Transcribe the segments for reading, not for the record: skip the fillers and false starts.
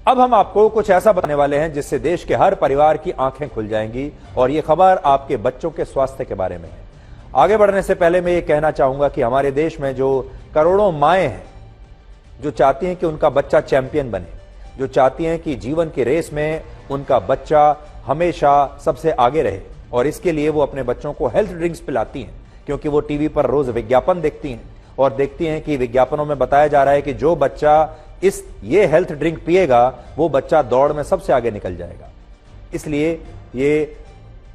अब हम आपको कुछ ऐसा बताने वाले हैं जिससे देश के हर परिवार की आंखें खुल जाएंगी और ये खबर आपके बच्चों के स्वास्थ्य के बारे में है। आगे बढ़ने से पहले मैं ये कहना चाहूंगा कि हमारे देश में जो करोड़ों माएं हैं जो चाहती हैं कि उनका बच्चा चैंपियन बने, जो चाहती हैं कि जीवन की रेस में उनका बच्चा हमेशा सबसे आगे रहे, और इसके लिए वो अपने बच्चों को हेल्थ ड्रिंक्स पिलाती हैं, क्योंकि वो टीवी पर रोज विज्ञापन देखती हैं और देखती हैं कि विज्ञापनों में बताया जा रहा है कि जो बच्चा ये हेल्थ ड्रिंक पिएगा वो बच्चा दौड़ में सबसे आगे निकल जाएगा। इसलिए ये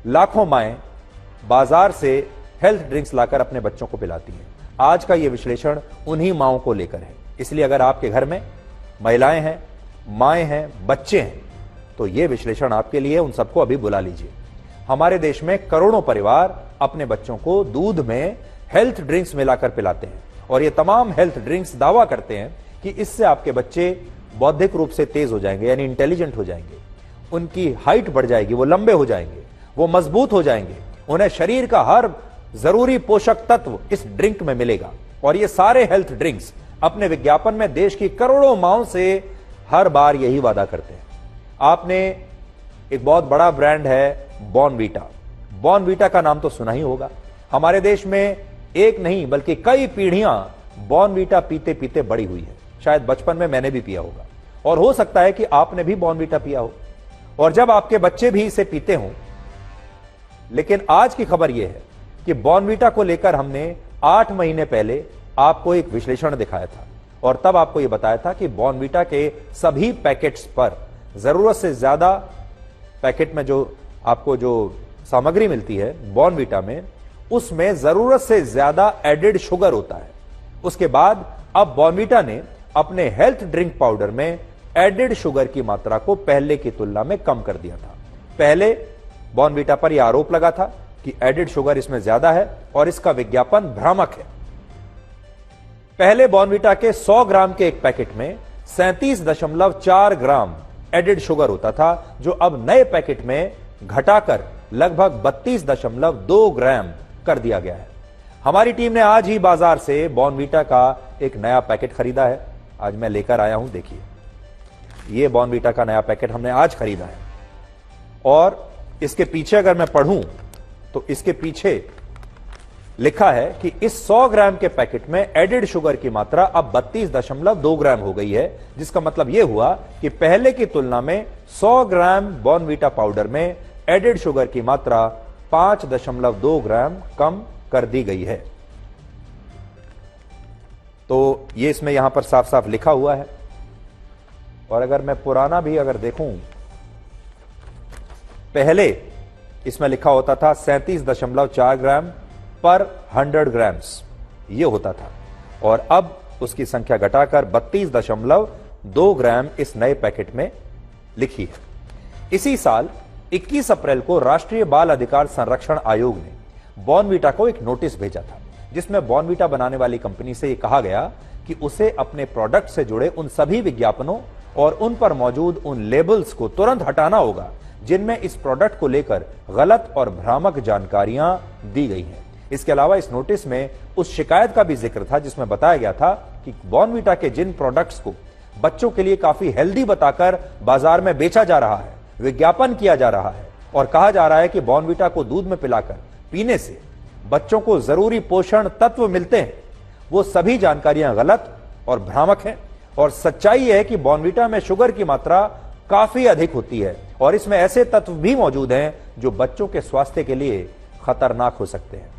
लाखों माएं बाजार से हेल्थ ड्रिंक्स लाकर अपने बच्चों को पिलाती हैं। आज का ये विश्लेषण उन्हीं माओं को लेकर है। इसलिए अगर आपके घर में महिलाएं हैं, माएं हैं, बच्चे हैं, तो ये विश्लेषण आपके लिए। उन सबको अभी बुला लीजिए। हमारे देश में करोड़ों परिवार अपने बच्चों को दूध में हेल्थ ड्रिंक्स मिलाकर पिलाते हैं और ये तमाम हेल्थ ड्रिंक्स दावा करते हैं कि इससे आपके बच्चे बौद्धिक रूप से तेज हो जाएंगे, यानी इंटेलिजेंट हो जाएंगे, उनकी हाइट बढ़ जाएगी, वो लंबे हो जाएंगे, वो मजबूत हो जाएंगे, उन्हें शरीर का हर जरूरी पोषक तत्व इस ड्रिंक में मिलेगा। और ये सारे हेल्थ ड्रिंक्स अपने विज्ञापन में देश की करोड़ों माओं से हर बार यही वादा करते हैं। आपने एक बहुत बड़ा ब्रांड है बॉर्नवीटा। बॉर्नवीटा का नाम तो सुना ही होगा। हमारे देश में एक नहीं बल्कि कई पीढ़ियां बॉर्नवीटा पीते पीते बड़ी हुई है। शायद बचपन में मैंने भी पिया होगा और हो सकता है कि आपने भी बॉर्नवीटा पिया हो और जब आपके बच्चे भी इसे पीते हों। लेकिन आज की खबर यह है कि बॉर्नवीटा को लेकर हमने 8 महीने पहले आपको एक विश्लेषण दिखाया था और तब आपको यह बताया था कि बॉर्नवीटा के सभी पैकेट्स पर जरूरत से ज्यादा, पैकेट में जो आपको जो सामग्री मिलती है बॉर्नवीटा में, उसमें जरूरत से ज्यादा एडेड शुगर होता है। उसके बाद अब बॉर्नवीटा ने अपने हेल्थ ड्रिंक पाउडर में एडेड शुगर की मात्रा को पहले की तुलना में कम कर दिया था। पहले बॉर्नवीटा पर यह आरोप लगा था कि एडेड शुगर इसमें ज्यादा है और इसका विज्ञापन भ्रामक है। पहले बॉर्नवीटा के 100 ग्राम के एक पैकेट में 37.4 ग्राम एडेड शुगर होता था, जो अब नए पैकेट में घटाकर लगभग 32.2 ग्राम कर दिया गया है। हमारी टीम ने आज ही बाजार से बॉर्नवीटा का एक नया पैकेट खरीदा है। आज मैं लेकर आया हूं, देखिए ये बॉर्नवीटा का नया पैकेट हमने आज खरीदा है और इसके पीछे अगर मैं पढ़ूं तो इसके पीछे लिखा है कि इस 100 ग्राम के पैकेट में एडेड शुगर की मात्रा अब 32.2 ग्राम हो गई है, जिसका मतलब यह हुआ कि पहले की तुलना में 100 ग्राम बॉर्नवीटा पाउडर में एडेड शुगर की मात्रा 5.2 ग्राम कम कर दी गई है। तो ये इसमें यहां पर साफ साफ लिखा हुआ है। और अगर मैं पुराना भी अगर देखूं, पहले इसमें लिखा होता था 37.4 ग्राम पर 100 ग्राम्स, ये होता था, और अब उसकी संख्या घटाकर 32.2 ग्राम इस नए पैकेट में लिखी है। इसी साल 21 अप्रैल को राष्ट्रीय बाल अधिकार संरक्षण आयोग ने बॉर्नवीटा को एक नोटिस भेजा था, जिसमें बॉर्नवीटा बनाने वाली कंपनी से यह कहा गया कि उसे अपने प्रोडक्ट से जुड़े उन सभी विज्ञापनों और उन पर मौजूद उन लेबल्स को तुरंत हटाना होगा जिनमें इस प्रोडक्ट को लेकर गलत और भ्रामक जानकारियां दी गई हैं। इसके अलावा इस नोटिस में उस शिकायत का भी जिक्र था जिसमें बताया गया था कि बॉर्नवीटा के जिन प्रोडक्ट्स को बच्चों के लिए काफी हेल्दी बताकर बाजार में बेचा जा रहा है, विज्ञापन किया जा रहा है और कहा जा रहा है कि बॉर्नवीटा को दूध में पिलाकर पीने से बच्चों को जरूरी पोषण तत्व मिलते हैं, वो सभी जानकारियां गलत और भ्रामक हैं। और सच्चाई है कि बॉर्नवीटा में शुगर की मात्रा काफी अधिक होती है और इसमें ऐसे तत्व भी मौजूद हैं जो बच्चों के स्वास्थ्य के लिए खतरनाक हो सकते हैं।